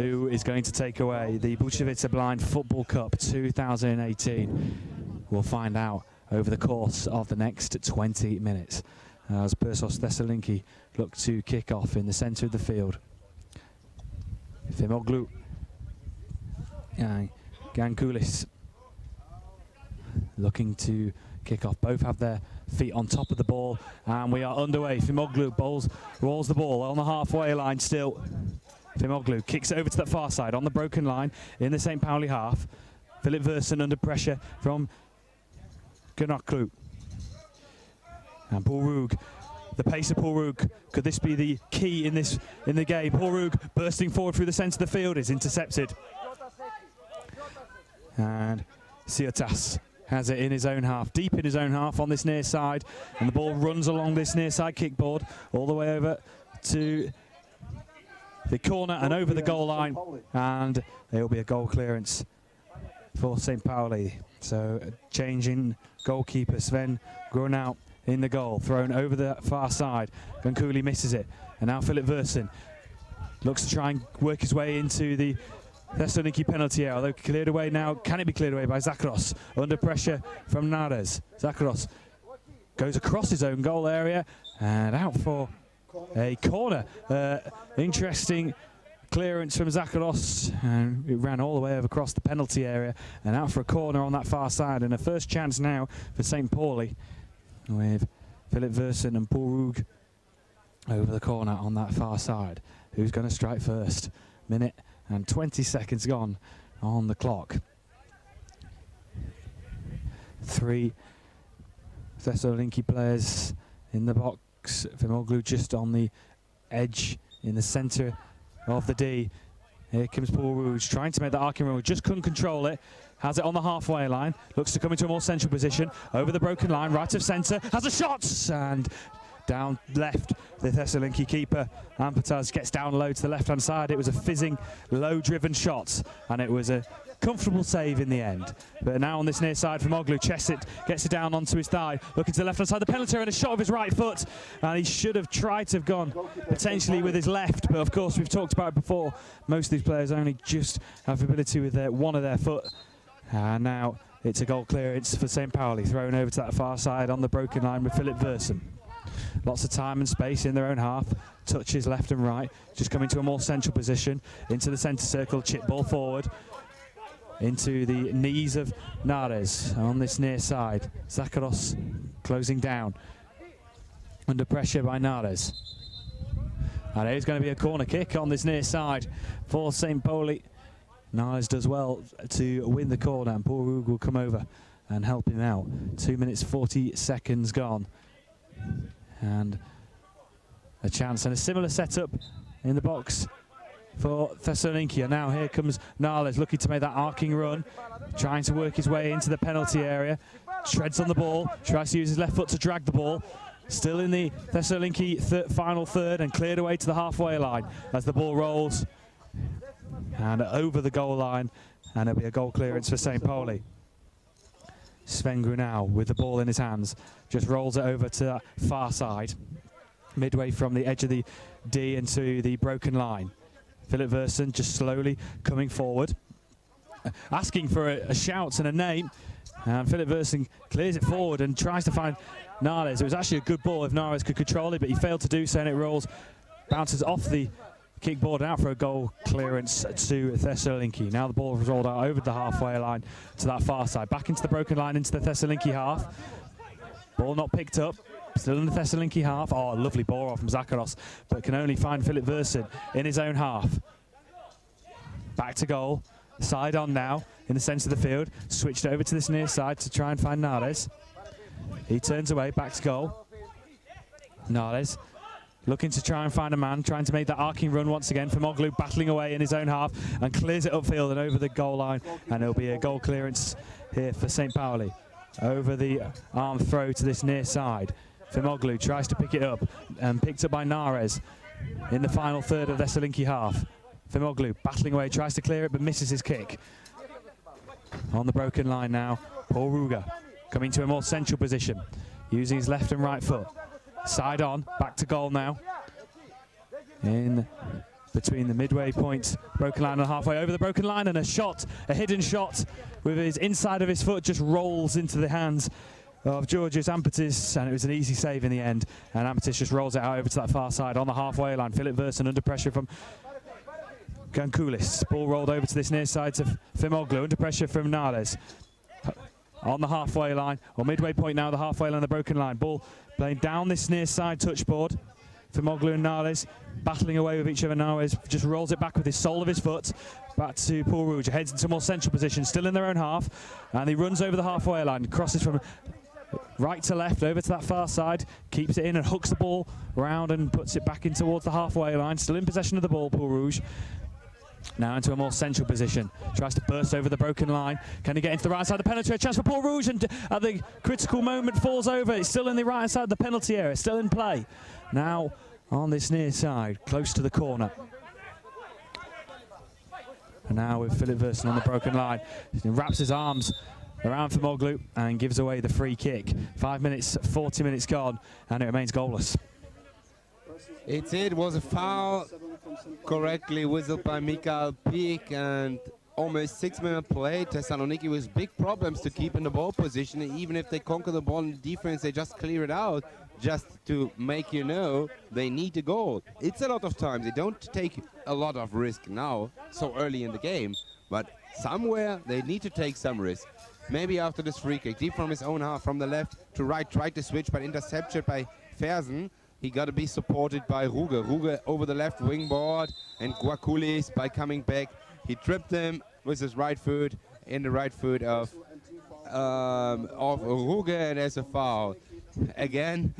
who is going to take away the Bucevica Blind Football Cup 2018. We'll find out over the course of the next 20 minutes as Pirsos Thessaloniki look to kick off in the centre of the field. Fimoglu and Gankoulis looking to kick off. Both have their feet on top of the ball, and we are underway. Fimoglu rolls the ball on the halfway line still. Fimoglu kicks it over to the far side on the broken line in the St. Pauli half. Philip Versen under pressure from Gunaklu. And Paul Roog, the pace of Paul Roog, could this be the key in the game? Paul Roog bursting forward through the centre of the field is intercepted. And Siotas has it in his own half, deep in his own half on this near side, and the ball runs along this near side kickboard all the way over to the corner and over the goal line, and there will be a goal clearance for St. Pauli. So changing goalkeeper Sven Grunau in the goal, thrown over the far side. Gankouli misses it, and now Philip Versen looks to try and work his way into the Thessaloniki penalty area, although cleared away now. Can it be cleared away by Zakharos? Under pressure from Nares. Zakharos goes across his own goal area and out for a corner. Interesting clearance from Zakharos, and it ran all the way over across the penalty area and out for a corner on that far side. And a first chance now for St. Pauli with Philip Versen and Paul Roog over the corner on that far side. Who's going to strike first? Minute and 20 seconds gone on the clock. 3 Thessaloniki players in the box. Fimoglu just on the edge in the centre of the D. Here comes Paul Rouge trying to make that arcing run, just couldn't control it. Has it on the halfway line, looks to come into a more central position, over the broken line, right of centre, has a shot, and down left, the Thessaloniki keeper, Ampataz, gets down low to the left-hand side. It was a fizzing, low-driven shot, and it was a comfortable save in the end. But now on this near side from Oglu, Chesit gets it down onto his thigh, looking to the left-hand side, the penalty and a shot of his right foot, and he should have tried to have gone potentially with his left, but of course we've talked about it before, most of these players only just have ability with one of their foot, and now it's a goal clearance for St. Pauli, thrown over to that far side on the broken line with Philip Versen. Lots of time and space in their own half, touches left and right, just coming to a more central position, into the centre circle, chip ball forward, into the knees of Nares on this near side. Zakharos closing down, under pressure by Nares. And it is going to be a corner kick on this near side for St. Pauli. Nares does well to win the corner, and Paul Roog will come over and help him out. 2 minutes 40 seconds gone. And a chance and a similar setup in the box for Thessaloniki. And now here comes Nares looking to make that arcing run, trying to work his way into the penalty area, treads on the ball, tries to use his left foot to drag the ball, still in the Thessaloniki final third, and cleared away to the halfway line as the ball rolls and over the goal line, and it'll be a goal clearance for St. Pauli. Sven Grunau with the ball in his hands just rolls it over to that far side, midway from the edge of the D into the broken line. Philip Versen just slowly coming forward, asking for a shout and a name, and Philip Versen clears it forward and tries to find Nares. It was actually a good ball if Nares could control it, but he failed to do so, and it rolls, bounces off the kickboard out for a goal clearance to Thessaloniki. Now the ball was rolled out over the halfway line to that far side, back into the broken line into the Thessaloniki half. Ball not picked up, still in the Thessaloniki half. Oh, a lovely ball off from Zakharos, but can only find Philip Versen in his own half. Back to goal, side on now in the centre of the field, switched over to this near side to try and find Nares. He turns away, back to goal. Nares looking to try and find a man, trying to make that arcing run once again. Fimoglu battling away in his own half and clears it upfield and over the goal line, and it'll be a goal clearance here for St. Pauli. Over the arm throw to this near side. Fimoglu tries to pick it up and picked up by Nares in the final third of Thessaloniki half. Fimoglu battling away, tries to clear it but misses his kick. On the broken line now, Paul Ruger coming to a more central position, using his left and right foot. Side on, back to goal now. In between the midway point, broken line and halfway over the broken line, and a shot, a hidden shot with his inside of his foot just rolls into the hands of Georgios Ampetis, and it was an easy save in the end, and Ampetis just rolls it out over to that far side on the halfway line. Philip Verson under pressure from Gankoulis. Ball rolled over to this near side to Fimoglu, under pressure from Nales. On the halfway line, or midway point now, the halfway line, the broken line. Ball playing down this near side touchboard. Fimoglu and Nales battling away with each other. Nales just rolls it back with his sole of his foot. Back to Paul Rouge, heads into a more central position, still in their own half. And he runs over the halfway line, crosses from right to left over to that far side, keeps it in and hooks the ball round and puts it back in towards the halfway line. Still in possession of the ball, Paul Rouge. Now into a more central position. Tries to burst over the broken line. Can he get into the right side of the penalty area? Chance for Paul Rouge, and at the critical moment falls over. It's still in the right side of the penalty area, still in play. Now on this near side, close to the corner. And now with Philip Verson on the broken line. He wraps his arms around Fimoglu and gives away the free kick. 5 minutes, 40 minutes gone, and it remains goalless. It was a foul, correctly whistled by Mikael Peak, and almost 6 minutes played. Thessaloniki with big problems to keep in the ball position. Even if they conquer the ball in defense, they just clear it out just to make you know they need a goal. It's a lot of time. They don't take a lot of risk now, so early in the game, but somewhere they need to take some risk. Maybe after this free kick, deep from his own half, from the left to right, tried to switch, but intercepted by Fersen. He got to be supported by Ruge. Ruge over the left wing board, and Guaculis by coming back. He tripped him with his right foot in the right foot of Ruge, and there's a foul. Again,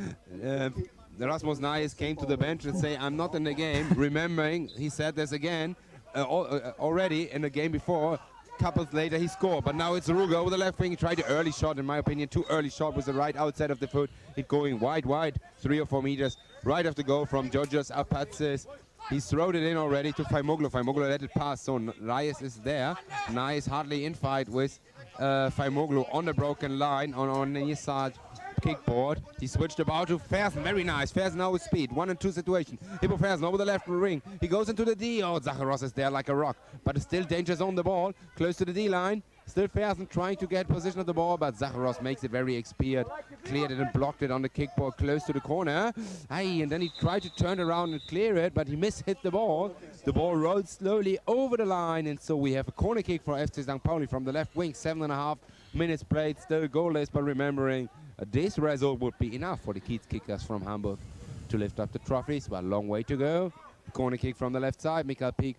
Rasmus Nayes came to the bench and say, I'm not in the game, remembering he said this again already in the game before. Couples later he scored, but now it's Ruge over the left wing. He tried an early shot, in my opinion, too early shot with the right outside of the foot. It going wide, 3 or 4 meters, right of the goal from Georgios Apatsis. He's thrown it in already to Faimoglu. Faimoglu let it pass, so Nayes is there. Nayes hardly in fight with Faimoglu on the broken line on the side kickboard. He switched about to Fersen, very nice. Fersen now with speed, 1 and 2 situation. Hippo Fersen over the left ring. He goes into the D. Oh, Zacharos is there like a rock, but still dangerous on the ball, close to the D line. Still Fersen trying to get position of the ball, but Zacharos makes it very experienced. Cleared it and blocked it on the kickboard close to the corner. Aye, and then he tried to turn around and clear it, but he mishit the ball. The ball rolled slowly over the line, and so we have a corner kick for FC St. Pauli from the left wing. 7.5 minutes played, still goalless, but remembering this result would be enough for the Kiez kickers from Hamburg to lift up the trophies, but a long way to go. Corner kick from the left side. Mikael Peak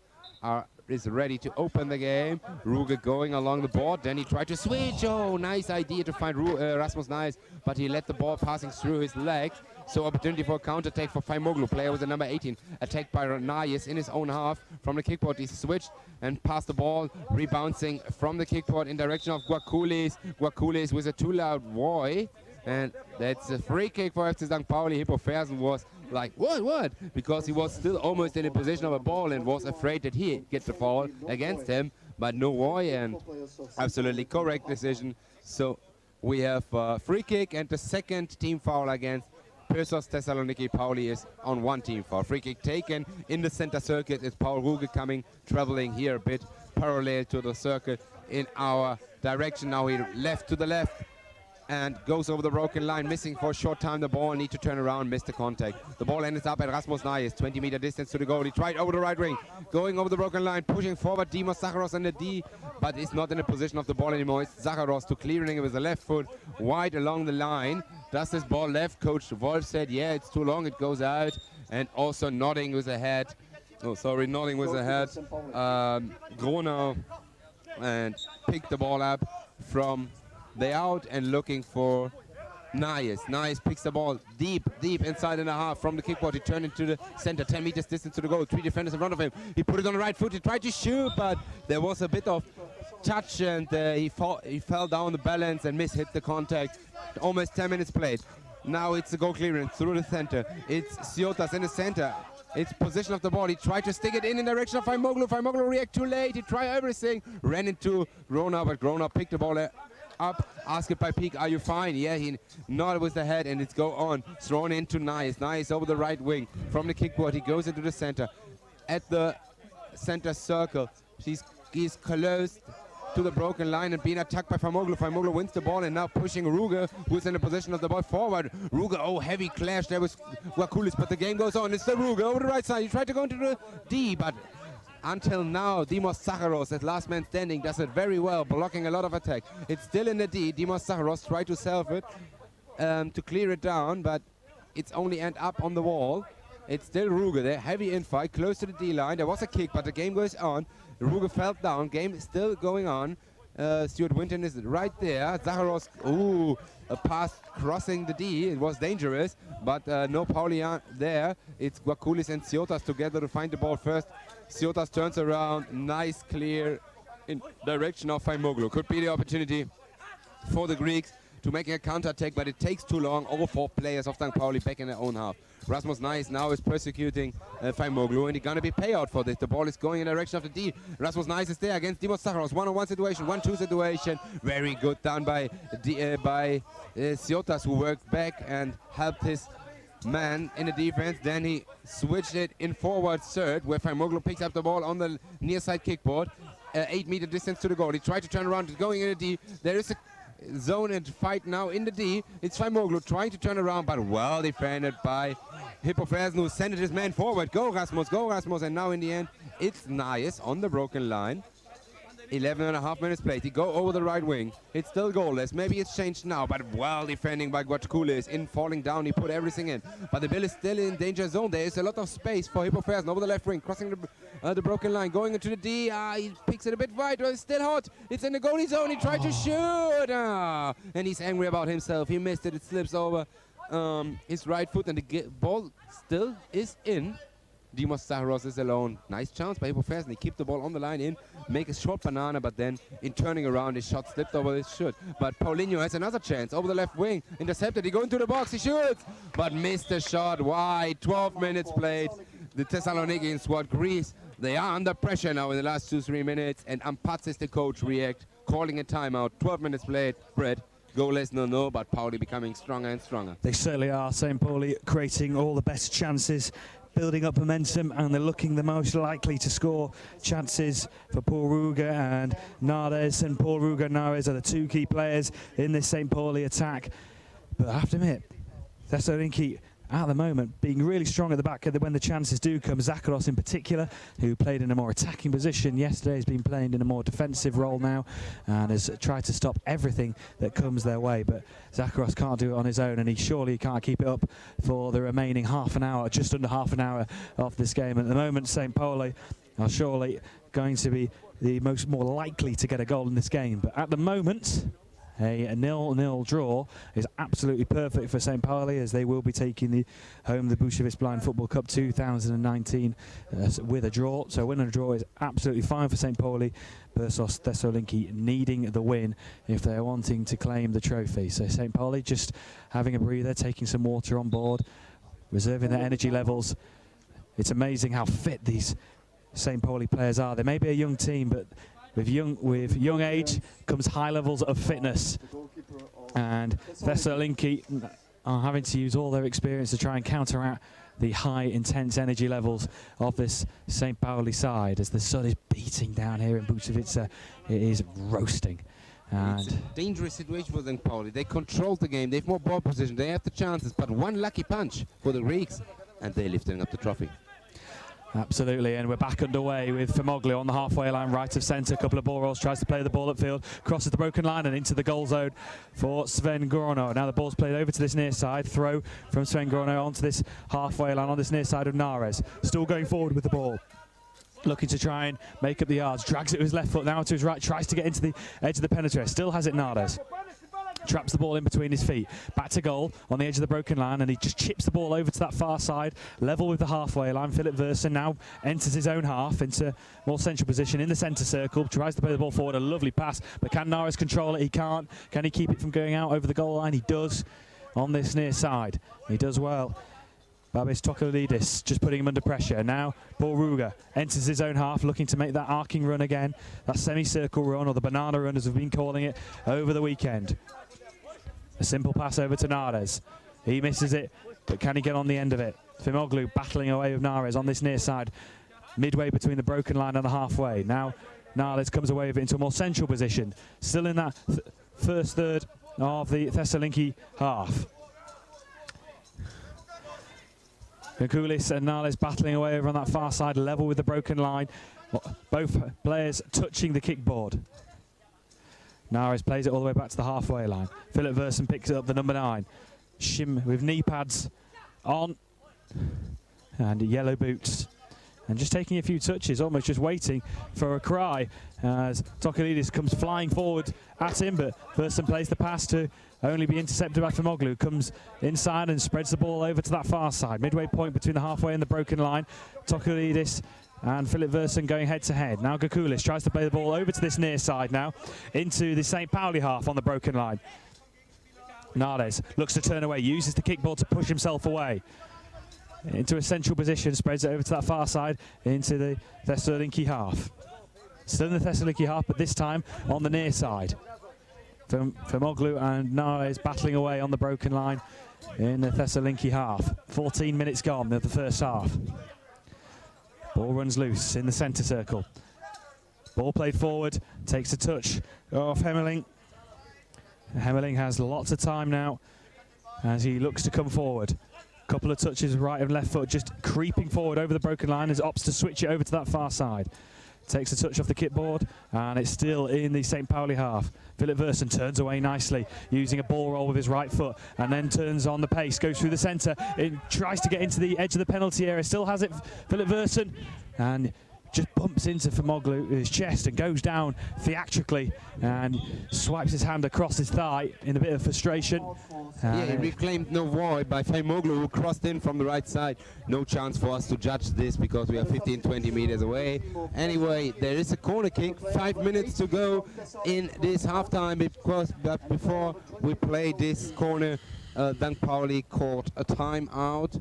is ready to open the game. Ruge going along the board. Then he tried to switch. Oh, nice idea to find Rasmus Nayes, but he let the ball passing through his legs. So opportunity for a counter-attack for Faimoglu, player with the number 18. Attacked by Nayes in his own half. From the kickboard, he switched and passed the ball, rebounding from the kickboard in direction of Guaculis. Guaculis with a too loud voice. And that's a free kick for FC St. Pauli. Hippo Fersen was like, what? Because he was still almost in a position of a ball and was afraid that he gets the foul against him. But no way, and absolutely correct decision. So we have a free kick, and the second team foul against Pirsos Thessaloniki Pauli is on one team foul. Free kick taken in the center circuit. It's Paul Ruge coming, traveling here a bit parallel to the circuit in our direction. Now he left to the left and goes over the broken line, missing for a short time the ball, need to turn around, missed the contact. The ball ends up at Rasmus Nayes, 20-meter distance to the goal. He tried over the right ring, going over the broken line, pushing forward Dimos Zacharos in the D, but is not in the position of the ball anymore. It's Zacharos to clearing it with the left foot, wide along the line. Does this ball left? Coach Wolf said, yeah, it's too long, it goes out. And also nodding with the head. Oh, sorry, nodding with the head. Gronau, and picked the ball up from the out and looking for Nayes. Nayes picks the ball deep inside and a half from the kickboard. He turned into the center, 10 meters distance to the goal. 3 defenders in front of him. He put it on the right foot. He tried to shoot, but there was a bit of touch, and he fell down the balance and mishit the contact. Almost 10 minutes played. Now it's a goal clearance through the center. It's Siotas in the center. It's position of the ball. He tried to stick it in direction of Faimoglu. Faimoglu react too late. He tried everything. Ran into Gronau, but Gronau picked the ball up, asked it by Peak, are you fine? Yeah, he nodded with the head, and it's go on. Thrown into Nayes. Nayes over the right wing. From the kickboard, he goes into the center. at the center circle. He's close to the broken line and being attacked by Famoglu. Famoglu wins the ball and now pushing Ruge, who's in the position of the ball forward. Ruge, oh, heavy clash there with Wakulis, but the game goes on. It's the Ruge over the right side. He tried to go into the D, but until now, Dimos Zaharos, as last man standing, does it very well, blocking a lot of attack. It's still in the D. Dimos Zaharos tried to self it, to clear it down, but it's only end up on the wall. It's still Ruge there, heavy infight, close to the D line. There was a kick, but the game goes on. Ruge fell down, game is still going on. Stuart Winton is right there. Zaharos, ooh, a pass crossing the D. It was dangerous, but no Pauli there. It's Wakulis and Ciotas together to find the ball first. Ciotas turns around, nice clear in direction of Faimoglu. Could be the opportunity for the Greeks to make a counter-attack, but it takes too long. All 4 players of St. Pauli back in their own half. Rasmus Nice now is persecuting Faimoglu, and he's going to be payout for this. The ball is going in the direction of the D. Rasmus Nice is there against Dimos Zaharos. One-on-one situation, 1-2 situation. Very good done by Ciotas, who worked back and helped his man in the defense. Then he switched it in forward third, where Faimoglu picks up the ball on the near side kickboard. 8-meter distance to the goal. He tried to turn around, going in the D. There is a zone and fight now in the D. It's Faimoglu trying to turn around, but well defended by Hippofresen, who sent his man forward. Go Rasmus, and now in the end, it's Nias on the broken line. 11.5 minutes played. He go over the right wing. It's still goalless. Maybe it's changed now, but well defending by Guachukulis. In falling down, he put everything in. But the ball is still in danger zone. There is a lot of space for Hippofresen over the left wing, crossing the broken line, going into the D. He picks it a bit wide. It's still hot. It's in the goalie zone. He tried to shoot. And he's angry about himself. He missed it. It slips over his right foot, and the ball still is in. Dimos Zaharos is alone. Nice chance by Hippofresen. He keep the ball on the line in, make a short banana, but then in turning around, his shot slipped over his shoot. But Paulinho has another chance over the left wing. Intercepted. He go into the box. He shoots, but missed the shot wide. 12 minutes played. The Thessaloniki squad, Greece, they are under pressure now in the last 2-3 minutes. And Ampatsis, the coach, react, calling a timeout. 12 minutes played. Brett. Goalless, no, but Pauli becoming stronger and stronger. They certainly are. St. Pauli creating all the best chances, building up momentum, and they're looking the most likely to score chances for Paul Ruger and Nardes. And Paul Ruger and Nardes are the 2 key players in this St. Pauli attack. But I have to admit, Thessaloniki at the moment being really strong at the back when the chances do come. Zakaros in particular, who played in a more attacking position yesterday, has been playing in a more defensive role now and has tried to stop everything that comes their way. But Zakaros can't do it on his own, and he surely can't keep it up for the remaining half an hour, just under half an hour of this game. At the moment, St. Pauli are surely going to be the more likely to get a goal in this game. But at the moment, a 0-0 draw is absolutely perfect for St. Pauli, as they will be taking home the Bushevist Blind Football Cup 2019 with a draw. So winning a draw is absolutely fine for St. Pauli. Pirsos Thessaloniki needing the win if they're wanting to claim the trophy. So St. Pauli just having a breather, taking some water on board, reserving their energy levels. It's amazing how fit these St. Pauli players are. They may be a young team, but with young age comes high levels of fitness, and Thessaloniki are having to use all their experience to try and counteract the high intense energy levels of this St. Pauli side. As the sun is beating down here in Bucevica, it is roasting. And it's a dangerous situation for St. Pauli. They control the game, they have more ball position, they have the chances, but one lucky punch for the Greeks and they're lifting up the trophy. Absolutely, and we're back underway with Famoglu on the halfway line, right of centre. A couple of ball rolls, tries to play the ball upfield, crosses the broken line and into the goal zone for Sven Grono. Now the ball's played over to this near side, throw from Sven Grono onto this halfway line on this near side of Nares. Still going forward with the ball, looking to try and make up the yards, drags it with his left foot, now to his right, tries to get into the edge of the penetrator, still has it Nares. Traps the ball in between his feet, back to goal on the edge of the broken line, and he just chips the ball over to that far side, level with the halfway line. Philip Versen now enters his own half into more central position in the centre circle, tries to play the ball forward, a lovely pass, but can Nares control it? He can't. Can he keep it from going out over the goal line? He does on this near side. He does well. Babis Tokolidis just putting him under pressure. Now Paul Ruger enters his own half, looking to make that arcing run again, that semicircle run, or the banana run as we've been calling it over the weekend. A simple pass over to Nares. He misses it, but can he get on the end of it? Fimoglu battling away with Nares on this near side. midway between the broken line and the halfway. Now Niles comes away with it into a more central position, still in that first third of the Thessaloniki half. Gakulis and Niles battling away over on that far side, level with the broken line. Both players touching the kickboard. Niles plays it all the way back to the halfway line. Philip Versen picks up the number 9. Shim with knee pads on and yellow boots. And just taking a few touches, almost just waiting for a cry as Tokalidis comes flying forward at him, but Versen plays the pass to only be intercepted by Famoglu. Comes inside and spreads the ball over to that far side. Midway point between the halfway and the broken line. Tokalidis and Philip Versen going head to head. Now Gakulis tries to play the ball over to this near side now, into the St. Pauli half on the broken line. Nades looks to turn away, uses the kickball to push himself away. Into a central position, spreads it over to that far side, into the Thessaloniki half. Still in the Thessaloniki half, but this time on the near side. Famoglu and Nades battling away on the broken line in the Thessaloniki half. 14 minutes gone of the first half. Ball runs loose in the centre circle. Ball played forward, takes a touch off Hemmerling. Hemmerling has lots of time now as he looks to come forward. Couple of touches right and left foot, just creeping forward over the broken line as opts to switch it over to that far side. Takes a touch off the kickboard, and it's still in the St. Pauli half. Philip Versen turns away nicely, using a ball roll with his right foot, and then turns on the pace, goes through the centre, it tries to get into the edge of the penalty area, still has it, Philip Versen, and just bumps into Famoglu's chest and goes down theatrically and swipes his hand across his thigh in a bit of frustration. Yeah, he reclaimed no void by Famoglu, who crossed in from the right side. No chance for us to judge this because we are 15-20 meters away. Anyway, there is a corner kick, 5 minutes to go in this halftime, because but before we play this corner, St. Pauli caught a timeout.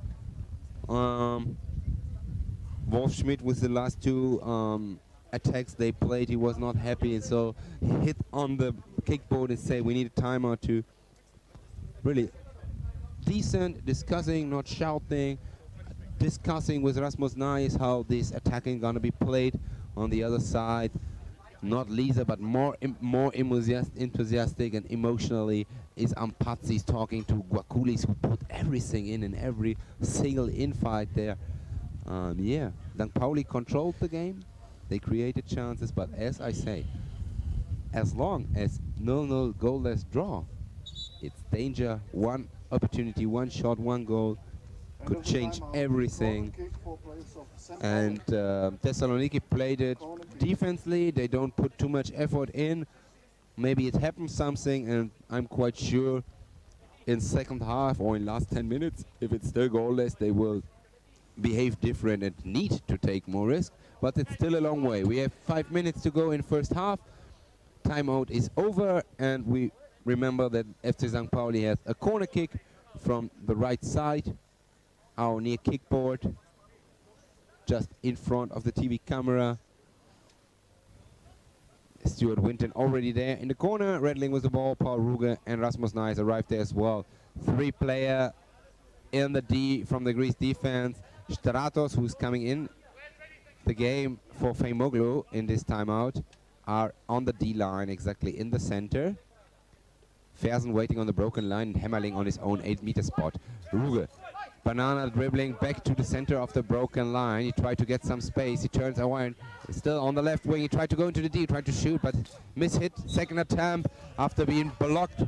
Wolf Schmidt with the last 2 attacks they played, he was not happy, and so he hit on the kickboard and said we need a timeout to really decent discussing, not shouting, discussing with Rasmus Nice how this attacking gonna be played on the other side. Not Lisa, but more enthusiastic and emotionally is Ampazis talking to Guaculis, who put everything in every single infight there. Yeah, St. Pauli controlled the game. They created chances, but as I say, as long as 0-0 goalless draw, it's danger. One opportunity, one shot, one goal could change everything. And Thessaloniki played it defensively. They don't put too much effort in. Maybe it happened something, and I'm quite sure in second half or in last 10 minutes, if it's still goalless, they will behave different and need to take more risk, but it's still a long way. We have 5 minutes to go in first half. Timeout is over, and we remember that FC St. Pauli has a corner kick from the right side, our near kickboard, just in front of the TV camera. Stuart Winton already there in the corner, rattling with the ball. Paul Ruge and Rasmus Nice arrived there as well. 3 player in the D from the Greece defense. Stratos, who's coming in the game for Famoglu in this timeout, are on the D line, exactly in the center. Fersen waiting on the broken line and Hemmerling on his own 8-meter spot. Ruge, banana dribbling back to the center of the broken line. He tried to get some space. He turns away, still on the left wing. He tried to go into the D, tried to shoot, but miss-hit. Second attempt after being blocked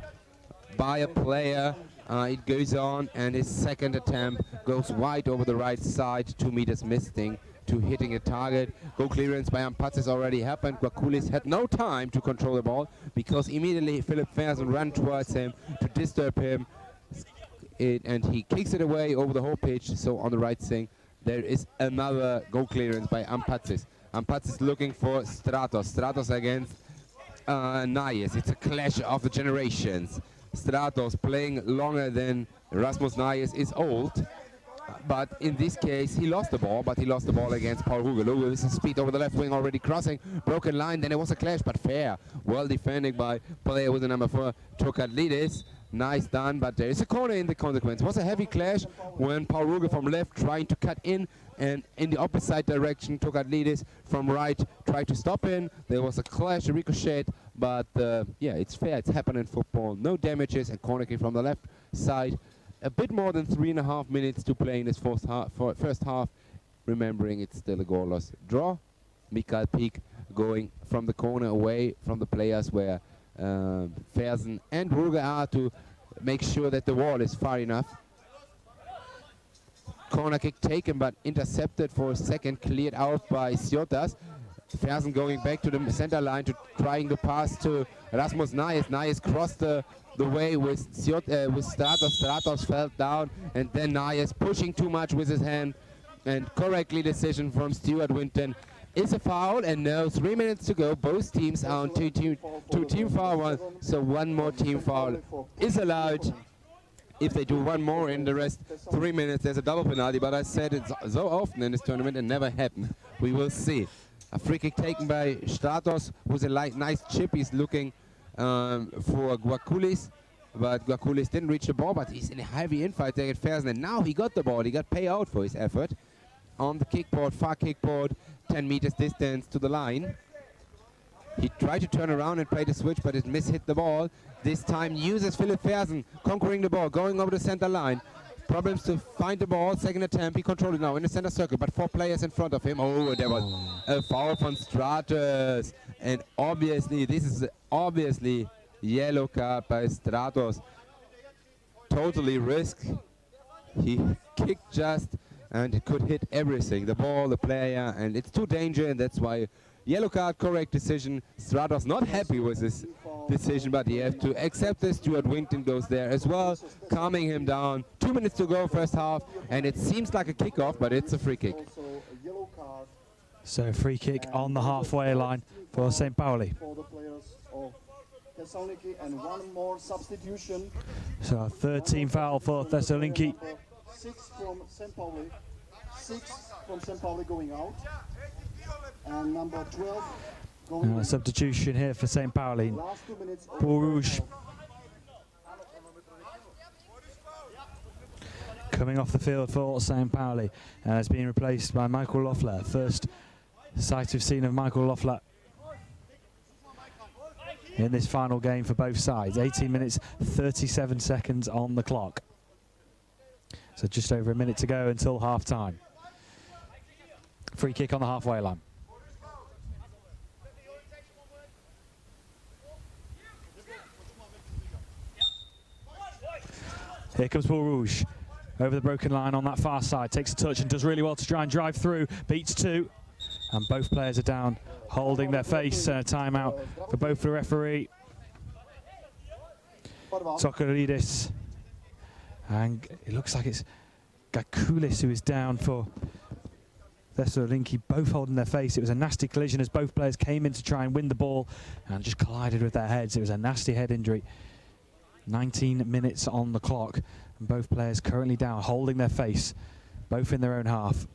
by a player. It goes on, and his second attempt goes wide over the right side, 2 meters missing to hitting a target. Goal clearance by Ampazis already happened. Guaculis had no time to control the ball because immediately Philip Fersen ran towards him to disturb him, and he kicks it away over the whole pitch. So on the right thing, there is another goal clearance by Ampazis. Ampazis looking for Stratos. Stratos against Nayes. It's a clash of the generations. Stratos playing longer than Rasmus Nayes is old, but in this case he lost the ball, but he lost the ball against Paul Ruge. Ruge with some speed over the left wing, already crossing, broken line, then it was a clash, but fair. Well defended by player with the number 4, Tokadlidis. Nice done, but there is a corner in the consequence. It was a heavy clash when Pauli from left trying to cut in, and in the opposite direction, Tokadlidis from right tried to stop in. There was a clash, a ricochet, but yeah, it's fair. It's happened in football. No damages, and corner kick from the left side. A bit more than 3.5 minutes to play in this first half. Remembering it's still a goalless draw. Mikael Peak going from the corner away from the players where Fersen and Ruger are to make sure that the wall is far enough. Corner kick taken but intercepted for a second, cleared out by Siotas. Fersen going back to the center line to trying to pass to Rasmus Nayes. Nayes crossed the way with Stratos. Stratos fell down, and then Nayes pushing too much with his hand, and correctly decision from Stuart Winton. Is a foul, and no, 3 minutes to go. Both teams are on two team foul one, so one more team foul is allowed. If they do one more in the rest 3 minutes, there's a double penalty, but I said it so often in this tournament and never happened. We will see. A free kick taken by Stratos with a nice chip. He's looking for Guaculis, but Guaculis didn't reach the ball, but he's in a heavy infight there at Fersen, and now he got the ball. He got payout for his effort. On the kickboard, far kickboard, 10 meters distance to the line. He tried to turn around and play the switch, but it mishit the ball. This time uses Philipp Fersen, conquering the ball, going over the center line. Problems to find the ball, second attempt, he controlled it now in the center circle, but 4 players in front of him. Oh, there was a foul from Stratos. And obviously, this is obviously yellow card by Stratos. Totally risk. He kicked just, and it could hit everything, the ball, the player, and it's too dangerous, and that's why yellow card, correct decision. Stratos not happy with this decision, but he has to accept this. Stuart Winton goes there as well, calming him down. 2 minutes to go, first half, and it seems like a kickoff, but it's a free kick. So free kick on the halfway line for St. Pauli. And one more substitution. So a third team foul for Thessaloniki. 6 from St. Pauli. 6 from St. Pauli going out. And number 12 going in. A substitution here for St. Pauli. Last 2 minutes. Paul Rouge coming off the field for St. Pauli has been replaced by Michael Loeffler. First sight we've seen of Michael Loeffler in this final game for both sides. 18 minutes, 37 seconds on the clock. So just over a minute to go until half time. Free kick on the halfway line. Here comes Paul Rouge over the broken line on that far side. Takes a touch and does really well to try and drive through. Beats 2. And both players are down, holding their face. Timeout for both the referee. Tokaridis. And it looks like it's Gakulis who is down for Thessaloniki, both holding their face. It was a nasty collision as both players came in to try and win the ball and just collided with their heads. It was a nasty head injury. 19 minutes on the clock, and both players currently down, holding their face, both in their own half.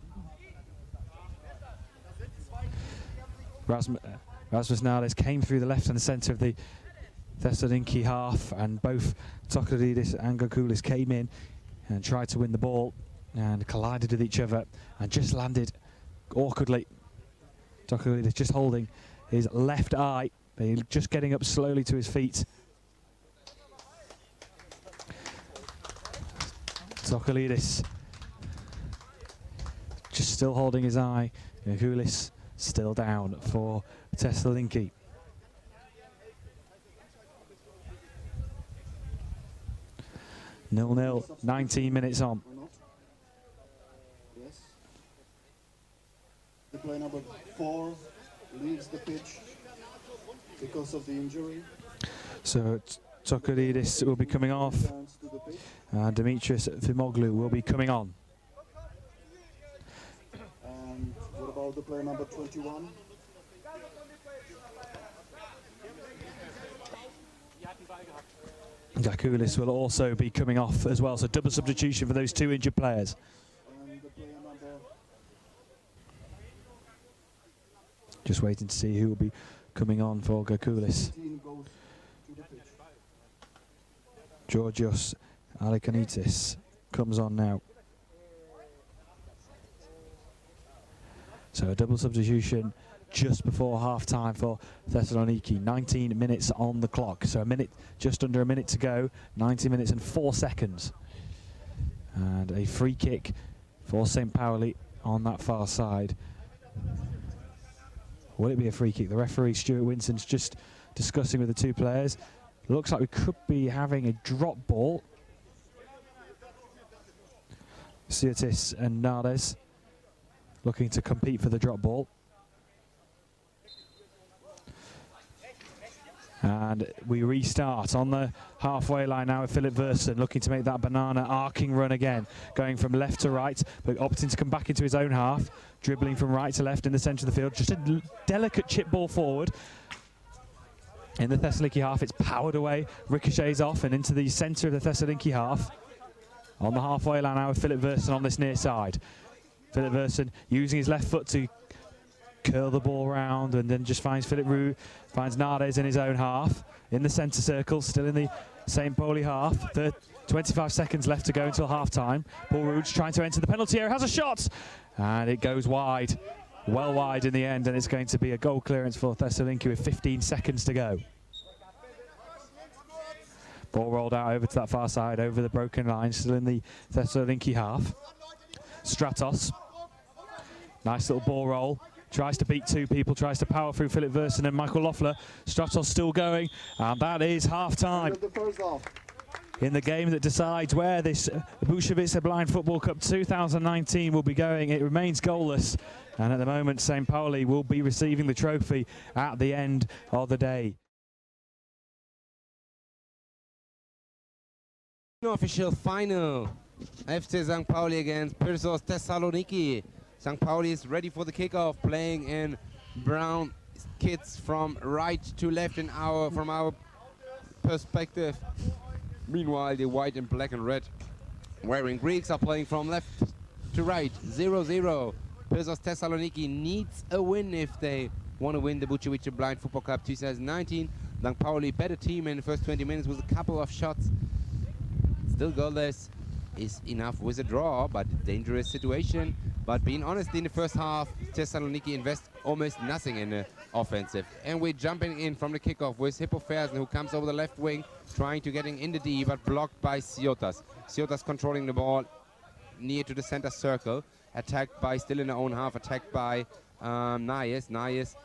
Rasmus Nales came through the left and the centre of the Thessaloniki half, and both Tokaridis and Gakulis came in and tried to win the ball and collided with each other and just landed awkwardly. Tokaridis just holding his left eye, just getting up slowly to his feet. Tokaridis just still holding his eye. Gakulis still down for Thessaloniki. Nil-nil, 19 minutes on. Yes. The player number 4 leaves the pitch because of the injury. So Tokaridis will be coming off. Dimitris Vimoglu will be coming on. And what about the player number 21? Gakulis will also be coming off as well, so double substitution for those 2 injured players. And the player number Just waiting to see who will be coming on for Gakulis. 18 goes to the pitch. Georgios Alikanitis comes on now. So a double substitution just before half-time for Thessaloniki. 19 minutes on the clock. So just under a minute to go. 90 minutes and 4 seconds. And a free kick for St. Pauli on that far side. Will it be a free kick? The referee, Stuart Winston's just discussing with the two players. Looks like we could be having a drop ball. Siotis and Nardes looking to compete for the drop ball. And we restart on the halfway line now with Philip Versen looking to make that banana arcing run again, going from left to right, but opting to come back into his own half, dribbling from right to left in the centre of the field. Just a delicate chip ball forward. In the Thessaloniki half, it's powered away, ricochets off and into the centre of the Thessaloniki half. On the halfway line now with Philip Versen on this near side. Philip Versen using his left foot to curl the ball round and then just finds Philip Roux, finds Nardes in his own half, in the centre circle, still in the St. Pauli half. 25 seconds left to go until half-time. Paul Rouge trying to enter the penalty area, has a shot! And it goes wide, well wide in the end, and it's going to be a goal clearance for Thessaloniki with 15 seconds to go. Ball rolled out over to that far side, over the broken line, still in the Thessaloniki half. Stratos, nice little ball roll. Tries to beat two people, tries to power through Philip Versen and Michael Loeffler. Stratos still going, and that is half-time. In the game that decides where this Bushevitsa Blind Football Cup 2019 will be going, it remains goalless. And at the moment, St. Pauli will be receiving the trophy at the end of the day. Official final. FC St. Pauli against Pirsos Thessaloniki. St. Pauli is ready for the kickoff, playing in brown kits from right to left from our perspective. Meanwhile, the white and black and red wearing Greeks are playing from left to right. 0-0. Pirsos Thessaloniki needs a win if they want to win the Bushevitsa Blind Football Cup 2019. St. Pauli, better team in the first 20 minutes with a couple of shots. Still goalless is enough with a draw, but dangerous situation. But being honest, in the first half, Thessaloniki invest almost nothing in the offensive. And we're jumping in from the kickoff with Hippo Fersen, who comes over the left wing, trying to getting in the D, but blocked by Siotas. Siotas controlling the ball near to the center circle. Attacked by, still in their own half, attacked by Nayes. Nayes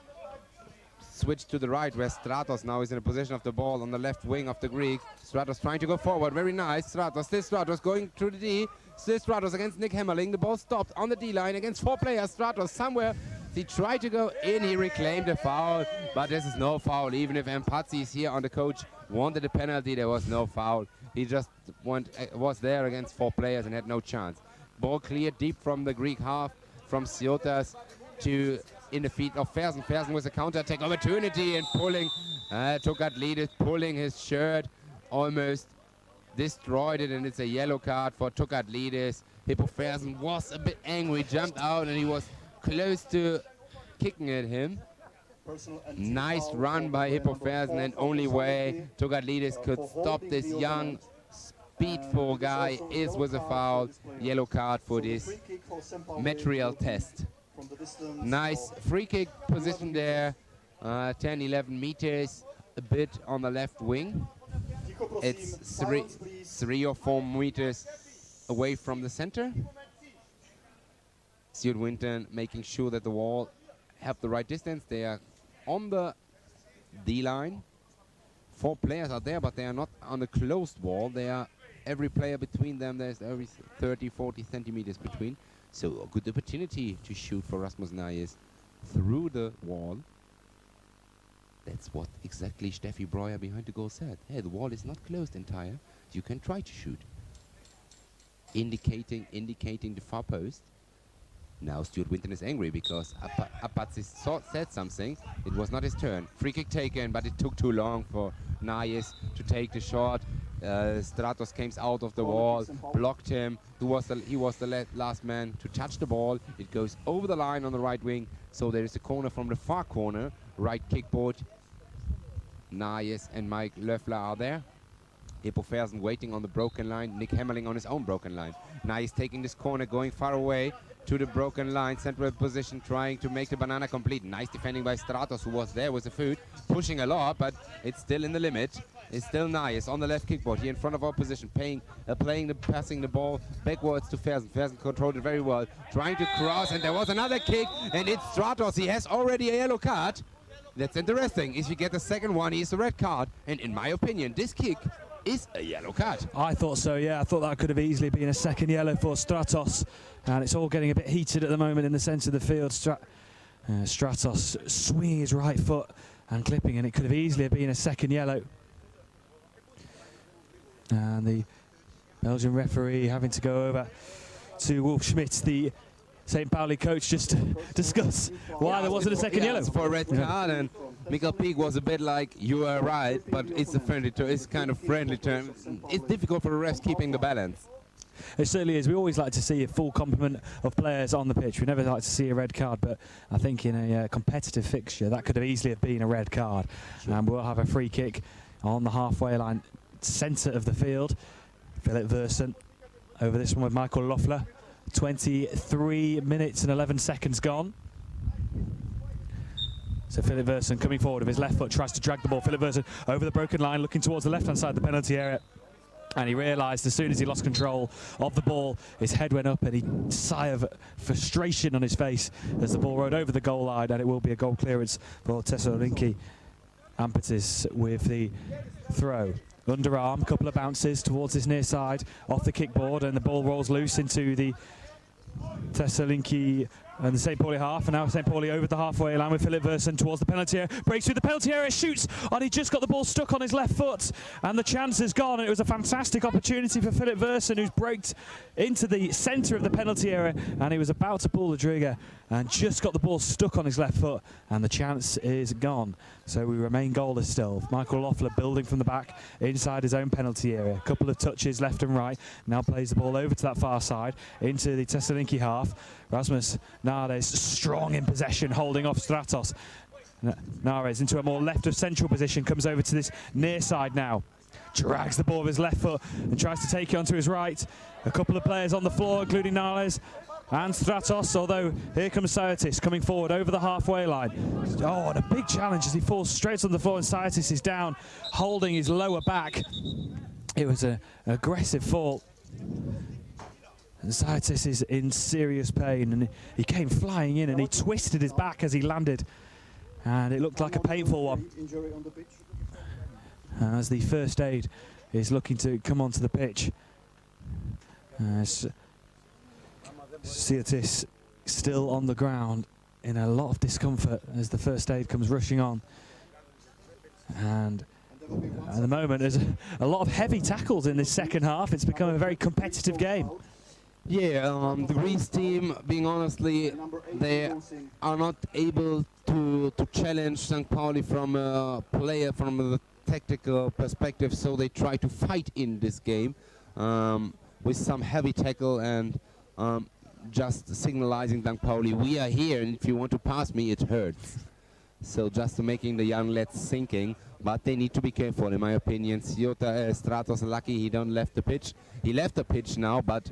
switched to the right, where Stratos now is in a position of the ball on the left wing of the Greek. Stratos trying to go forward, very nice. Stratos going through the D. Still Stratos against Nick Hemmerling. The ball stopped on the D-line against 4 players. Stratos somewhere, he tried to go in, he reclaimed a foul, but this is no foul. Even if Empazzi is here on the coach, wanted a penalty, there was no foul. He just was there against 4 players and had no chance. Ball cleared deep from the Greek half, from Siotas to in the feet of Fersen. Fersen with a counter-attack opportunity and pulling, Tukadlidis pulling his shirt, almost destroyed it, and it's a yellow card for Tukadlidis. Hippo Fersen was a bit angry, jumped out, and he was close to kicking at him. Nice run by Hippo Fersen, and only way Tukadlidis could stop this young speedful guy is with a foul. Yellow card for this material test. Nice free kick position there, 10-11 meters, a bit on the left wing. It's 3 or 4 meters away from the center. Stuart Winton making sure that the wall have the right distance. They are on the D-line. 4 players are there, but they are not on the closed wall. They are every player between them. There's every 30-40 centimeters between. So a good opportunity to shoot for Rasmus Nayes through the wall. That's what exactly Steffi Breuer behind the goal said. Hey, the wall is not closed entire. You can try to shoot. Indicating the far post. Now Stuart Winton is angry because Apatsis said something. It was not his turn. Free kick taken, but it took too long for Nayes to take the shot. Stratos came out of the wall, blocked him. He was the last man to touch the ball. It goes over the line on the right wing. So there is a corner from the far corner. Right kickboard. Nayes and Mike Loeffler are there. Hippo Fersen waiting on the broken line. Nick Hemmerling on his own broken line. Now he's taking this corner, going far away to the broken line, central position, trying to make the banana complete. Nice defending by Stratos, who was there with the foot, pushing a lot, but it's still in the limit. It's still nice on the left kickboard, here in front of our position, passing the ball backwards to Fersen. Fersen controlled it very well, trying to cross, and there was another kick, and it's Stratos. He has already a yellow card. That's interesting. If you get the second one, he's a red card, and in my opinion, this kick is a yellow card. I thought so, yeah. I thought that could have easily been a second yellow for Stratos. And it's all getting a bit heated at the moment in the centre of the field. Stratos swinging his right foot and clipping, and it could have easily been a second yellow. And the Belgian referee having to go over to Wolf Schmitz, the St. Pauli coach, just to discuss why there wasn't a second yellow. It's for a red card, and Mikkel Peak was a bit like, you are right, but it's a friendly term. It's kind of friendly term. It's difficult for the refs keeping the balance. It certainly is. We always like to see a full complement of players on the pitch. We never like to see a red card, but I think in a competitive fixture, that could have easily have been a red card. Sure. And we'll have a free kick on the halfway line, centre of the field. Philip Versen over this one with Michael Loeffler. 23 minutes and 11 seconds gone. So Philip Versen coming forward with his left foot, tries to drag the ball. Philip Versen over the broken line, looking towards the left-hand side of the penalty area. And he realised as soon as he lost control of the ball, his head went up and he sigh of frustration on his face as the ball rode over the goal line, and it will be a goal clearance for Thessaloniki. Ampetis with the throw. Underarm, couple of bounces towards his near side, off the kickboard, and the ball rolls loose into the Thessaloniki and the St. Pauli half, and now St. Pauli over the halfway line with Philip Versen towards the penalty area, breaks through the penalty area, shoots, and he just got the ball stuck on his left foot, and the chance is gone. And it was a fantastic opportunity for Philip Versen, who's braked into the centre of the penalty area, and he was about to pull the trigger and just got the ball stuck on his left foot, and the chance is gone. So we remain goalless still. Michael Loeffler building from the back inside his own penalty area. A couple of touches left and right. Now plays the ball over to that far side into the Thessaloniki half. Rasmus Nares strong in possession, holding off Stratos. Nares into a more left of central position, comes over to this near side now. Drags the ball with his left foot and tries to take it onto his right. A couple of players on the floor, including Nares and Stratos, although here comes Sayatis coming forward over the halfway line. Oh, and a big challenge as he falls straight on the floor, and Sayatis is down, holding his lower back. It was an aggressive fall. And Sayatis is in serious pain, and he came flying in and he twisted his back as he landed. And it looked like a painful one. As the first aid is looking to come onto the pitch. Sayatis still on the ground in a lot of discomfort as the first aid comes rushing on. And at the moment there's a lot of heavy tackles in this second half. It's become a very competitive game. Yeah, the Greece team, being honestly, they are not able to challenge St. Pauli from a player, from the tactical perspective, so they try to fight in this game with some heavy tackle and just signalizing St. Pauli, we are here, and if you want to pass me, it hurts. So just making the young lads thinking, but they need to be careful, in my opinion. Stratos lucky he don't left the pitch. He left the pitch now, but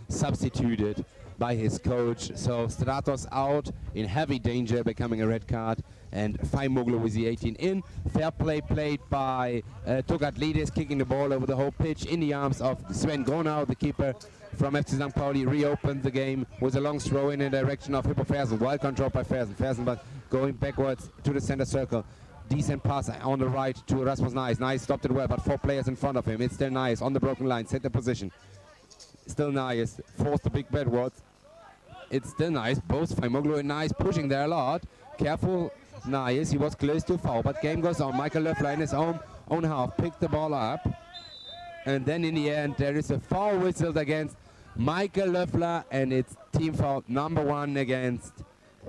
substituted by his coach. So Stratos out in heavy danger, becoming a red card, and Faimoglu with the 18 in. Fair play played by Togatlidis, kicking the ball over the whole pitch in the arms of Sven Gronau, the keeper from FC St. Pauli. Reopened the game with a long throw in the direction of Hippo Fersen. Wild control by Fersen, but going backwards to the center circle. Decent pass on the right to Rasmus Nice. Nice stopped it well, but 4 players in front of him. It's still Nice on the broken line, center position. Still Nice, forced the big backwards. It's still Nice, both Faimoglu and Nice pushing there a lot. Careful Nice, he was close to foul, but game goes on. Michael Loeffler in his own half picked the ball up. And then in the end, there is a foul whistled against Michael Loeffler, and it's team foul number 1 against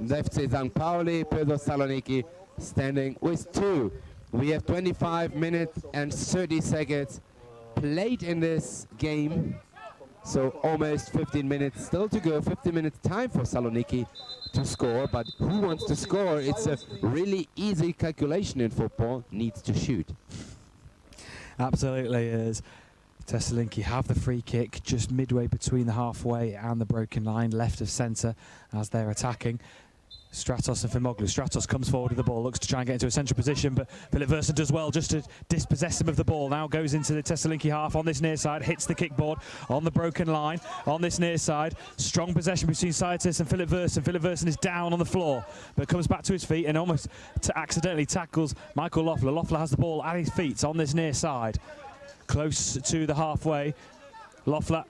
FC St. Pauli. Pirsos Saloniki standing with 2. We have 25 minutes and 30 seconds played in this game. So almost 15 minutes still to go. 15 minutes time for Saloniki to score. But who wants to score? It's a really easy calculation in football. Needs to shoot. Absolutely, as Thessaloniki have the free kick just midway between the halfway and the broken line, left of centre as they're attacking. Stratos and Fimoglu. Stratos comes forward with the ball, looks to try and get into a central position, but Philip Versen does well just to dispossess him of the ball. Now goes into the Thessaloniki half on this near side, hits the kickboard on the broken line on this near side. Strong possession between Saitis and Philip Versen. Philip Versen is down on the floor, but comes back to his feet and almost accidentally tackles Michael Loeffler. Loeffler has the ball at his feet on this near side, close to the halfway. Loeffler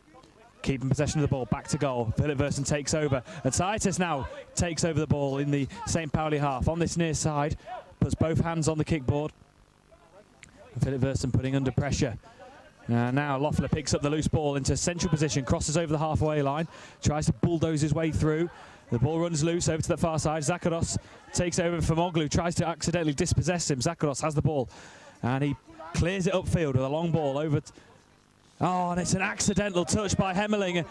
keeping possession of the ball, back to goal. Philip Versen takes over, and Saitis now takes over the ball in the St. Pauli half on this near side, puts both hands on the kickboard. And Philip Versen putting under pressure. Now Loeffler picks up the loose ball into central position, crosses over the halfway line, tries to bulldoze his way through. The ball runs loose over to the far side. Zakaros takes over for Moglu, tries to accidentally dispossess him. Zakaros has the ball, and he clears it upfield with a long ball over. Oh, and it's an accidental touch by Hemmeling.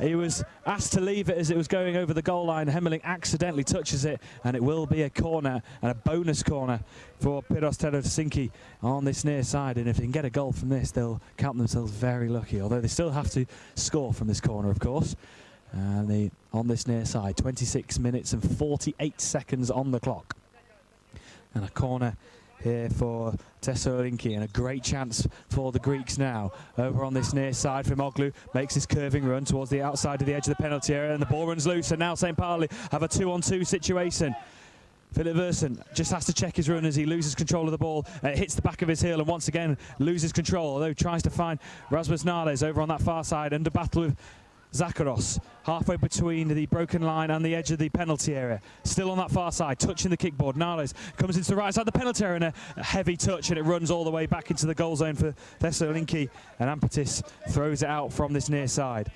He was asked to leave it as it was going over the goal line. Hemmeling accidentally touches it, and it will be a corner, and a bonus corner for Pirsos Helsinki on this near side. And if they can get a goal from this, they'll count themselves very lucky, although they still have to score from this corner, of course. And on this near side, 26 minutes and 48 seconds on the clock. And a corner here for Thessaloniki, and a great chance for the Greeks now. Over on this near side, Fimoglu makes his curving run towards the outside of the edge of the penalty area, and the ball runs loose, and now St. Pauli have a 2-on-2 situation. Philip Versen just has to check his run as he loses control of the ball. It hits the back of his heel and once again loses control, although tries to find Rasmus Nales over on that far side under battle with Zakaros, halfway between the broken line and the edge of the penalty area. Still on that far side, touching the kickboard. Nales comes into the right side of the penalty area, and a heavy touch, and it runs all the way back into the goal zone for Thessaloniki, and Ampetis throws it out from this near side.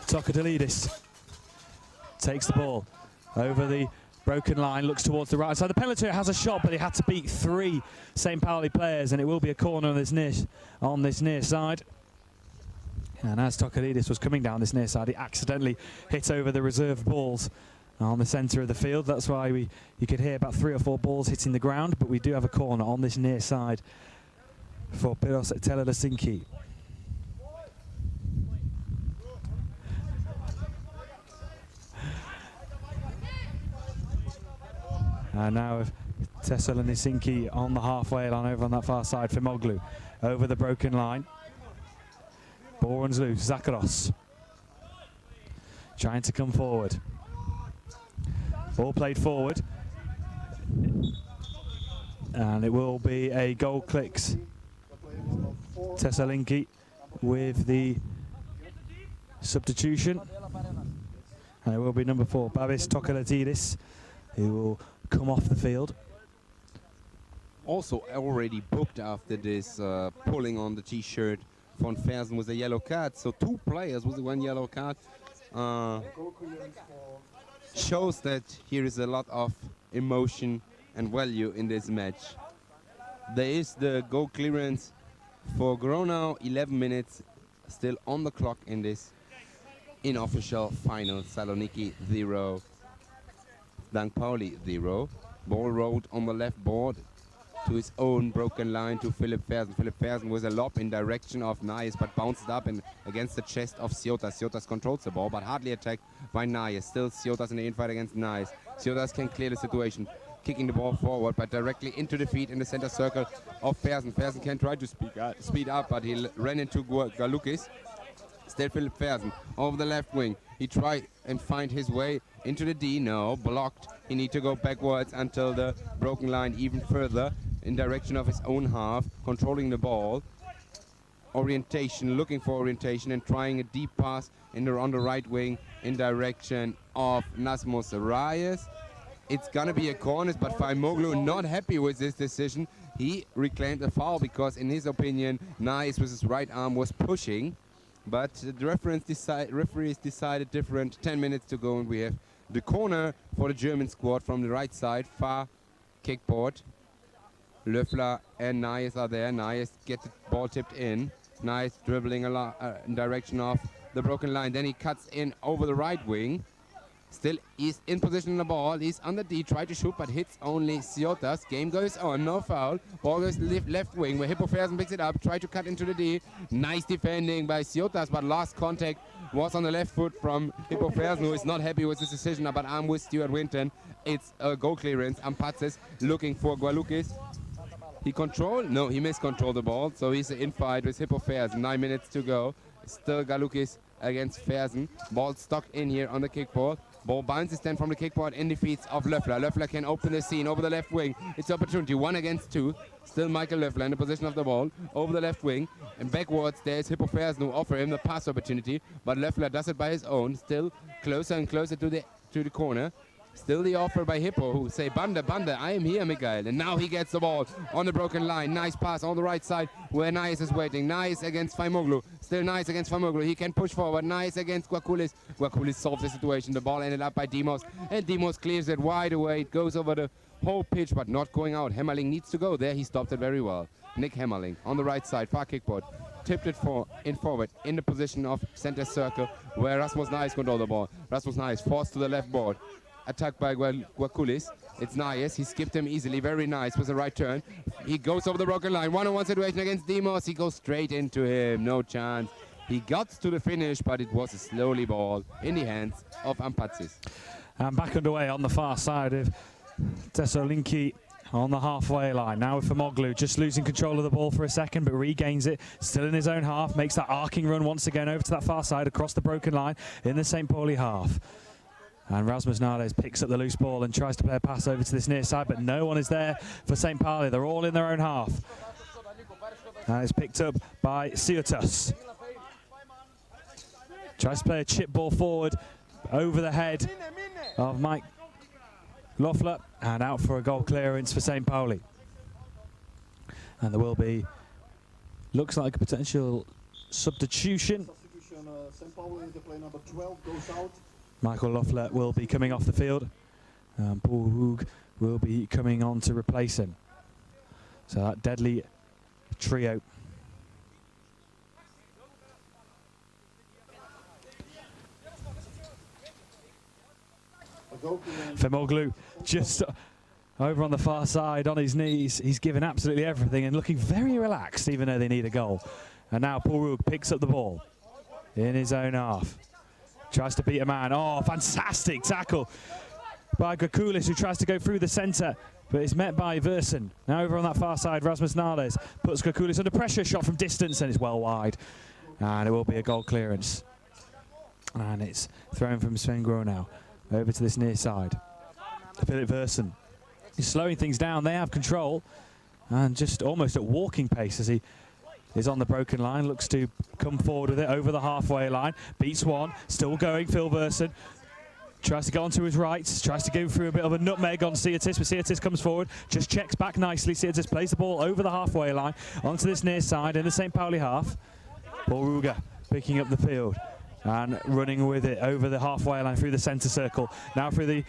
Tokadalidis takes the ball over the broken line, looks towards the right side. The penalty area has a shot, but he had to beat 3 St. Pauli players, and it will be a corner on this near side. And as Tokadidis was coming down this near side, he accidentally hit over the reserve balls on the centre of the field. That's why you could hear about 3 or 4 balls hitting the ground, but we do have a corner on this near side for Pirsos Helsinki. And now Thessaloniki on the halfway line over on that far side for Moglu. Over the broken line. Ball runs loose. Zakaros trying to come forward. Ball played forward. And it will be a goal clicks. Thessaloniki with the substitution. And it will be number 4, Babis Tokadidis, who will come off the field. Also already booked after this pulling on the t-shirt von Fersen with a yellow card. So 2 players with 1 yellow card. Shows that here is a lot of emotion and value in this match. There is the goal clearance for Gronau, 11 minutes still on the clock in this unofficial final. Saloniki 0, St. Pauli 0. Ball rolled on the left board to his own broken line to Philip Fersen. Philip Fersen with a lob in direction of Nayes, but bounced up and against the chest of Siotas. Siotas controls the ball, but hardly attacked by Nayes. Still Siotas in the infight against Nayes. Siotas can clear the situation, kicking the ball forward, but directly into the feet in the center circle of Fersen. Fersen can try to speed up, but he ran into Galukis. Still Philip Fersen over the left wing. He tried and find his way into the D. No, blocked. He need to go backwards until the broken line even further in direction of his own half, controlling the ball. Orientation, looking for orientation and trying a deep pass on the right wing in direction of Nasmos Reyes. It's gonna be a corner, but Faimoglu not happy with this decision. He reclaimed a foul because in his opinion, Nayes with his right arm was pushing. But the referees decided different. 10 minutes to go, and we have the corner for the German squad from the right side, far kickboard. Loeffler and Nayes are there. Nayes gets the ball tipped in. Nayes dribbling in direction of the broken line. Then he cuts in over the right wing. Still, he's in position on the ball. He's on the D, try to shoot, but hits only Ciotas. Game goes on, no foul. Ball goes left wing, where Hippo Fersen picks it up, try to cut into the D. Nice defending by Ciotas, but last contact was on the left foot from Hippo Fersen, who is not happy with this decision, but I'm with Stuart Winton. It's a goal clearance. Ampazis looking for Gualukis. He controlled? No, he miscontrolled the ball, so he's in fight with Hippo Fersen. 9 minutes to go. Still Galukis against Fersen. Ball stuck in here on the kickball. Ball bounces then from the kickboard in defeats of Löffler. Löffler can open the scene over the left wing. It's opportunity, 1 against 2. Still Michael Löffler in the position of the ball. Over the left wing. And backwards there's Hippo Fersen who offer him the pass opportunity. But Löffler does it by his own. Still closer and closer to the corner. Still the offer by Hippo, who say, Bande, I am here, Mikael. And now he gets the ball on the broken line. Nice pass on the right side where Nice is waiting. Nice against Faimoglu. Still Nice against Faimoglu. He can push forward. Nice against Guakulis. Guakulis solves the situation. The ball ended up by Demos. And Demos clears it wide away. It goes over the whole pitch, but not going out. Hemmerling needs to go there. He stopped it very well. Nick Hemmerling on the right side, far kickboard. Tipped it forward in the position of center circle where Rasmus Nice controlled the ball. Rasmus Nice forced to the left board. Attacked by Guakulis. It's Nias. He skipped him easily. Very nice with the right turn. He goes over the broken line. One-on-one situation against Demos. He goes straight into him. No chance. He got to the finish, but it was a slowly ball in the hands of Ampazis. And back underway on the far side of Thessaloniki on the halfway line. Now with Famoglu, just losing control of the ball for a second, but regains it. Still in his own half. Makes that arcing run once again over to that far side across the broken line in the St. Pauli half. And Rasmus Nades picks up the loose ball and tries to play a pass over to this near side, but no one is there for St. Pauli. They're all in their own half. And it's picked up by Ciotas. Tries to play a chip ball forward over the head of Mike Loeffler and out for a goal clearance for St. Pauli. And there will be, looks like a potential substitution. St. Pauli, the player number 12 goes out. Michael Loeffler will be coming off the field. Paul Hoog will be coming on to replace him. So that deadly trio. Famoglu just over on the far side on his knees. He's given absolutely everything and looking very relaxed, even though they need a goal. And now Paul Hoog picks up the ball in his own half. Tries to beat a man. Oh, fantastic tackle by Gakulis, who tries to go through the centre, but is met by Versen. Now over on that far side, Rasmus Nales puts Gakulis under pressure, shot from distance, and it's well wide. And it will be a goal clearance. And it's thrown from Sven Gronau over to this near side. Philip Versen is slowing things down. They have control, and just almost at walking pace as he is on the broken line, looks to come forward with it over the halfway line, beats one, still going, Phil Versen. Tries to go onto his right, tries to go through a bit of a nutmeg on Ciotis, but Ciotis comes forward, just checks back nicely. Ciotis plays the ball over the halfway line, onto this near side in the St. Pauli half. Paul Ruger picking up the field and running with it over the halfway line through the centre circle. Now through the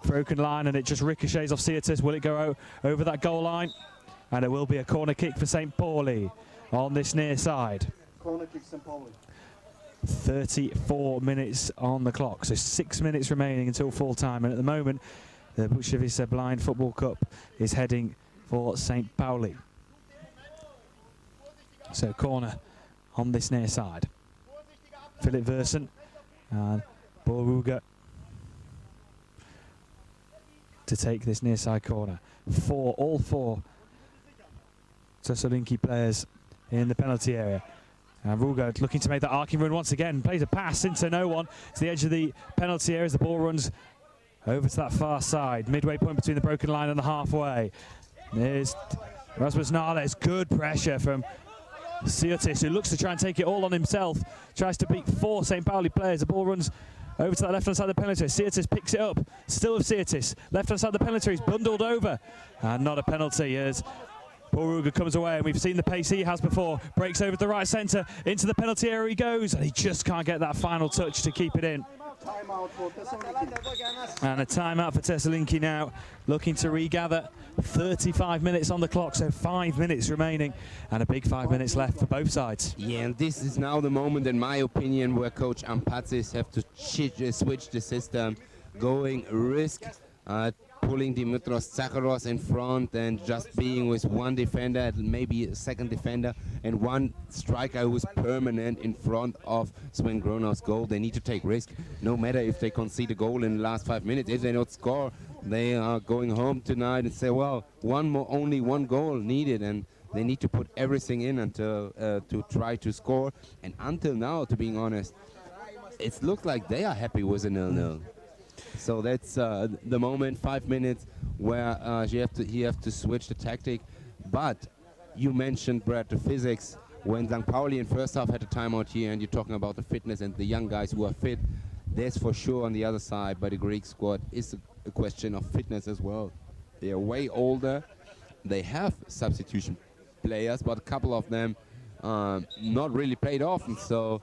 broken line, and it just ricochets off Ciotis. Will it go over that goal line? And it will be a corner kick for St. Pauli on this near side. Corner kick St. Pauli. 34 minutes on the clock, so 6 minutes remaining until full time. And at the moment, the Bushevisa Blind Football Cup is heading for St. Pauli. So corner on this near side. Philip Versen and Boruga to take this near side corner. All four Thessaloniki players in the penalty area. And Ruga looking to make that arcing run once again. Plays a pass into no one. It's the edge of the penalty area as the ball runs over to that far side. Midway point between the broken line and the halfway. There's Rasmus Nales. Good pressure from Ciotis, who looks to try and take it all on himself. Tries to beat 4 St. Pauli players. The ball runs over to that left-hand side of the penalty. Ciotis picks it up. Still with Ciotis. Left-hand side of the penalty. He's bundled over. And not a penalty as Paul Ruger comes away, and we've seen the pace he has before. Breaks over to the right centre, into the penalty area he goes, and he just can't get that final touch to keep it in. Timeout for Thessaloniki. And a timeout for Thessaloniki now, looking to regather. 35 minutes on the clock, so 5 minutes remaining, and a big 5 minutes left for both sides. Yeah, and this is now the moment, in my opinion, where Coach Ampazis have to switch the system. going risk, pulling Dimitrios Zakharos in front and just being with one defender, maybe a second defender, and one striker who's permanent in front of Sven Gronov's goal. They need to take risk, no matter if they concede a goal in the last 5 minutes. If they don't score, they are going home tonight and say, well, only one goal needed, and they need to put everything in until to try to score. And until now, to being honest, it looks like they are happy with a 0-0. So that's the moment, 5 minutes, where he have to switch the tactic. But you mentioned, Brad, the physics. When St. Pauli in first half had a timeout here, and you're talking about the fitness and the young guys who are fit, there's for sure on the other side, by the Greek squad, is a question of fitness as well. They are way older. They have substitution players, but a couple of them not really played often. So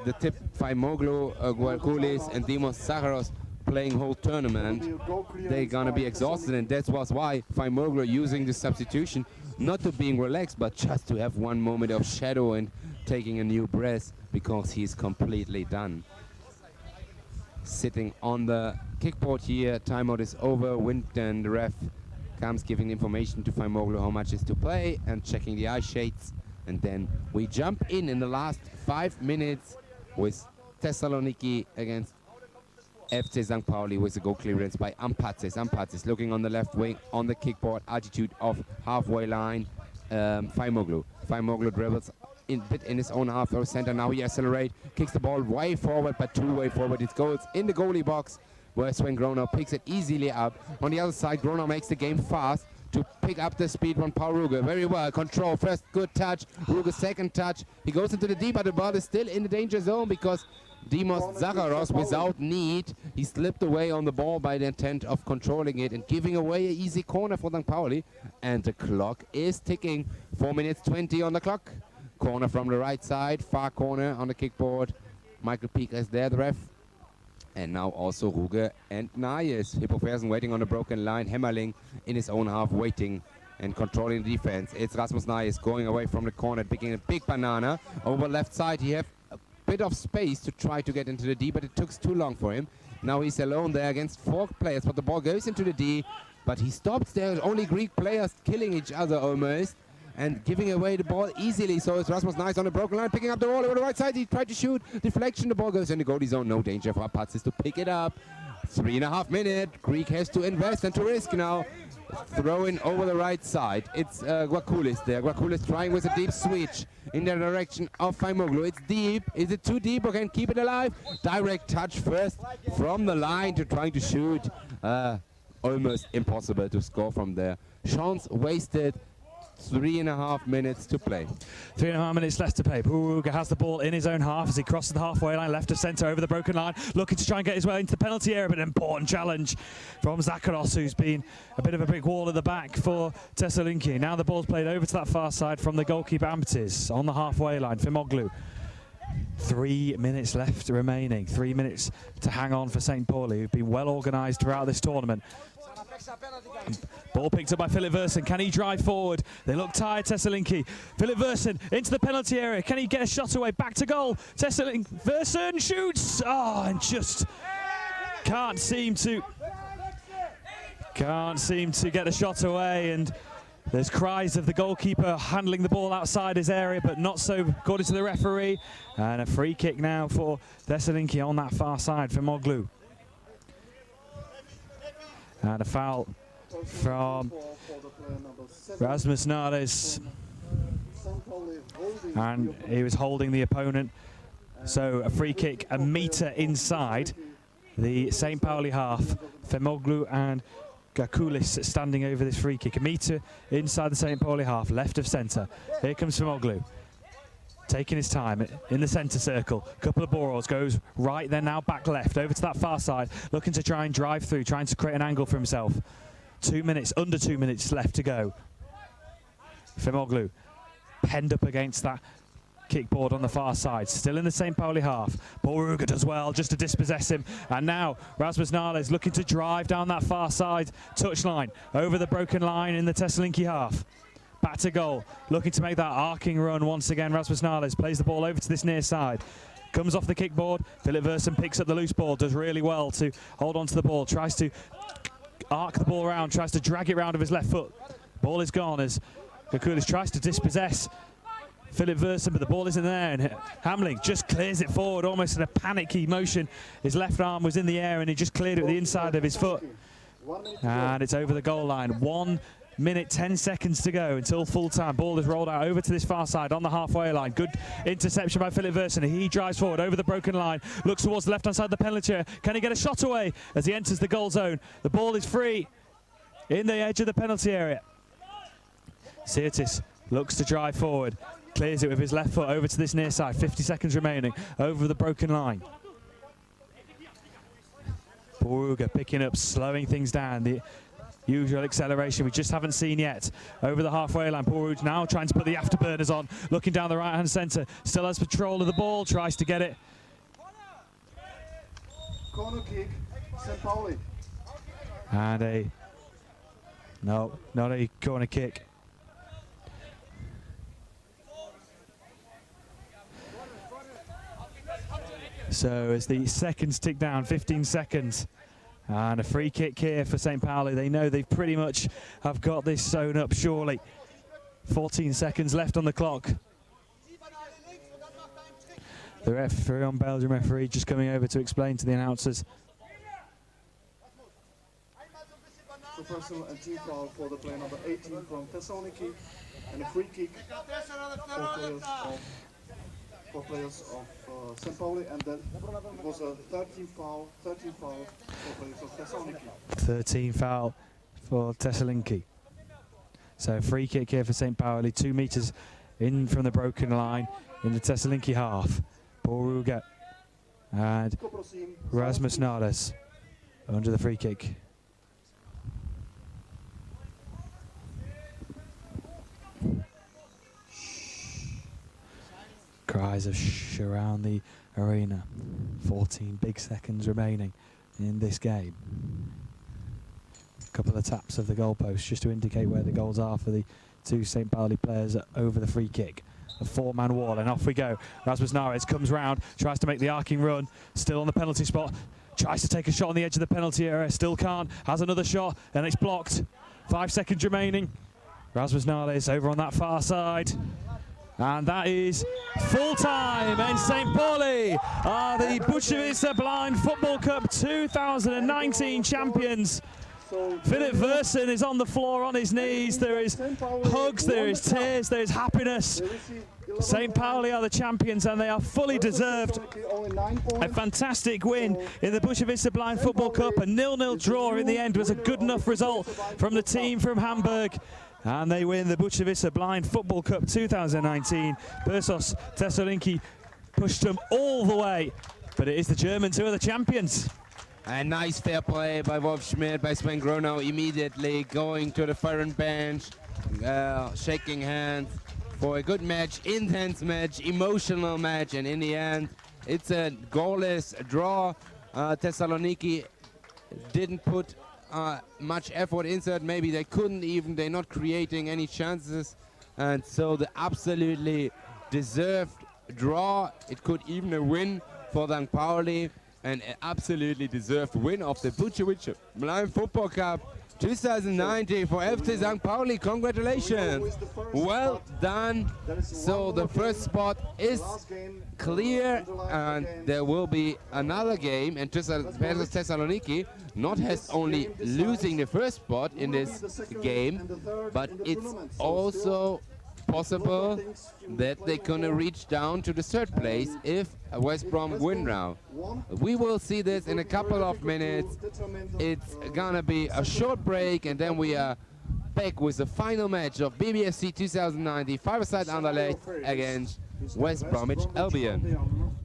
the tip, Faimoglu, Guarkulis, and Dimos Zakharos playing whole tournament, they're gonna be exhausted, and that was why Faimoglu using the substitution, not to being relaxed, but just to have one moment of shadow and taking a new breath, because he's completely done. Sitting on the kickboard here, timeout is over, and the ref comes giving information to Faimoglu how much is to play and checking the eye shades, and then we jump in the last 5 minutes with Thessaloniki against FC St. Pauli with a goal clearance by Ampatsis. Ampatsis looking on the left wing on the kickboard, attitude of halfway line. Faimoglu dribbles in his own half or center. Now he accelerates, kicks the ball way forward, but two-way forward. It goes in the goalie box, where Sven Gronau picks it easily up. On the other side, Gronau makes the game fast to pick up the speed from Paul Ruge. Very well, control, first good touch, Ruge second touch. He goes into the D, but the ball is still in the danger zone because Dimos Zakharos, without need, he slipped away on the ball by the intent of controlling it and giving away an easy corner for St. Pauli. And the clock is ticking. 4 minutes 20 on the clock. Corner from the right side, far corner on the kickboard. Michael Peak is there, the ref. And now also Ruge and Nayes. Hippo Fersen waiting on the broken line. Hemmerling in his own half, waiting and controlling the defense. It's Rasmus Nayes going away from the corner, picking a big banana. Over left side, he have bit of space to try to get into the D, but it took too long for him. Now he's alone there against 4 players, but the ball goes into the D, but he stops there. Only Greek players killing each other almost and giving away the ball easily. So it's Rasmus Nayes on the broken line, picking up the ball over the right side. He tried to shoot, deflection, the ball goes in the goalie zone. No danger for Ampatsis to pick it up. 3.5 minutes. Greek has to invest and to risk now. Throwing over the right side. It's Guarkulis there. Guarkulis trying with a deep switch in the direction of Faimoglu. It's deep. Is it too deep or can keep it alive? Direct touch first from the line to trying to shoot. Almost impossible to score from there. Chance wasted. 3.5 minutes to play. 3.5 minutes left to play. Paul Ruge has the ball in his own half as he crosses the halfway line, left of centre over the broken line, looking to try and get his way into the penalty area, but an important challenge from Zakharos, who's been a bit of a brick wall at the back for Thessaloniki. Now the ball's played over to that far side from the goalkeeper Ampatsis on the halfway line. Faimoglu. 3 minutes left remaining. 3 minutes to hang on for St. Pauli, who've been well organised throughout this tournament. Ball picked up by Philip Versen. Can he drive forward? They look tired, Thessaloniki. Philip Versen into the penalty area. Can he get a shot away? Back to goal. Thessaloniki. Versen shoots. Oh, and just can't seem to get the shot away. And there's cries of the goalkeeper handling the ball outside his area, but not so according to the referee. And a free kick now for Thessaloniki on that far side for Moglu. And a foul from Rasmus Nades. And he was holding the opponent. So a free kick a metre inside the St. Pauli half. Faimoglu and Guarkulis standing over this free kick. A metre inside the St. Pauli half, left of centre. Here comes Faimoglu. Taking his time in the centre circle. Couple of Boros, goes right, then now back left, over to that far side, looking to try and drive through, trying to create an angle for himself. 2 minutes, under 2 minutes left to go. Faimoglu penned up against that kickboard on the far side, still in the St. Pauli half. Paul Ruge does well just to dispossess him, and now Rasmus Nales looking to drive down that far side touchline, over the broken line in the Thessaloniki half. Back to goal, looking to make that arcing run once again. Rasmus Nales plays the ball over to this near side. comes off the kickboard. Philip Versen picks up the loose ball, does really well to hold on to the ball, tries to arc the ball around, tries to drag it round with his left foot. Ball is gone as Kakulis tries to dispossess Philip Versen, but the ball isn't there, and Hamling just clears it forward almost in a panicky motion. His left arm was in the air and he just cleared it with the inside of his foot. And it's over the goal line. 1 minute, 10 seconds to go until full time. Ball is rolled out over to this far side on the halfway line. Good interception by Philip Versen. He drives forward over the broken line, looks towards the left-hand side of the penalty area. Can he get a shot away as he enters the goal zone? The ball is free in the edge of the penalty area. Sirtis looks to drive forward, clears it with his left foot over to this near side. 50 seconds remaining over the broken line. Boruga picking up, slowing things down. The usual acceleration we just haven't seen yet over the halfway line. Boruga now trying to put the afterburners on, looking down the right-hand centre. Still has control of the ball, tries to get it. Corner kick, St. Pauli. And no, not a corner kick. So as the seconds tick down, 15 seconds, and a free kick here for St. Pauli. They know they pretty much have got this sewn up surely. 14 seconds left on the clock. The referee, on Belgium referee, just coming over to explain to the announcers. So personal and team foul for the player number 18 from Thessaloniki, and a free kick for players of St. Pauli, and then it was a 13 foul for players of Thessaloniki. 13 foul for Thessaloniki. So free kick here for St. Pauli, 2 meters in from the broken line in the Thessaloniki half. Boruga and Rasmus Nades under the free kick. Cries of shh around the arena. 14 big seconds remaining in this game. A couple of taps of the goalpost just to indicate where the goals are for the two St. Pauli players over the free kick. A 4-man wall, and off we go. Rasmus Nares comes round, tries to make the arcing run, still on the penalty spot, tries to take a shot on the edge of the penalty area, still can't, has another shot, and it's blocked. 5 seconds remaining. Rasmus Nares over on that far side. And that is full time, and St. Pauli are the Bukovice Blind Football Cup 2019 champions. Philip Versen is on the floor on his knees. There is hugs, there is tears, there is happiness. St. Pauli are the champions, and they are fully deserved. A fantastic win in the Bukovice Blind Football Cup. A 0-0 draw in the end was a good enough result from the team from Hamburg. And they win the Bukovice Blind Football Cup 2019. Pirsos Thessaloniki pushed them all the way, but it is the Germans who are the champions. A nice fair play by Wolf Schmidt, by Sven Gronow, immediately going to the foreign bench, shaking hands for a good match, intense match, emotional match, and in the end, it's a goalless draw. Thessaloniki didn't put much effort into it. Maybe they couldn't even, they're not creating any chances, and so the absolutely deserved draw. It could even a win for St. Pauli. An absolutely deserved win of the Bukovice Blind Football Cup 2019 for FC St. Pauli. Congratulations. Well done. So the first spot is clear, and there will be another game, and Pirsos Thessaloniki not has only losing the first spot in this game, but it's also possible that they're gonna reach down to the third place if West Brom win now. We will see this in a couple of minutes. It's gonna be a short break, and then we are back with the final match of BBFC 2019 five-a-side Anderlecht against West Bromwich Albion.